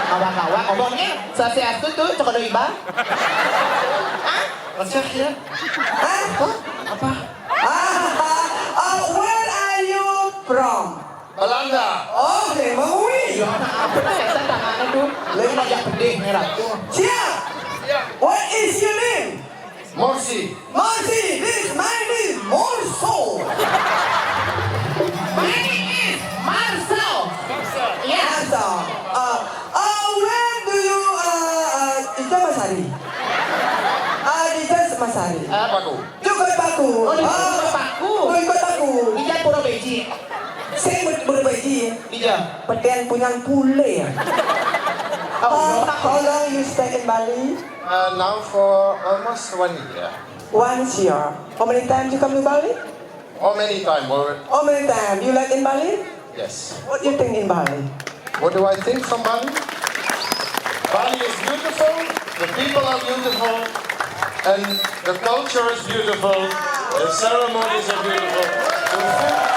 Kawan-kawan, ngomongnya sasiastu tuh, cokodo iba. Hah? Masih ya? Hah? Apa? Where are you from? Belanda. Oh, Semoga. Iya, apa tuh? Saya tangannya tuh. Lagi banyak pedih nih ratu. Siap. What is your name? Morsi. Marty, this my name, Morso. My name is Marcel. Yes. Where do you, Ija Masari? Ija Masari. Paku. Juga Paku. Oh, di Paku. Ikut aku. Ija Puro Beji. Saya berbagi. Ija. Petian punya Bule ya. Oh, How long you stay in Bali? Now for almost 1 year. 1 year. How many times you come to Bali? How many times? How many times you like in Bali? Yes. What do you think in Bali? What do I think from Bali? Bali is beautiful, the people are beautiful, and the culture is beautiful, the ceremonies are beautiful. The food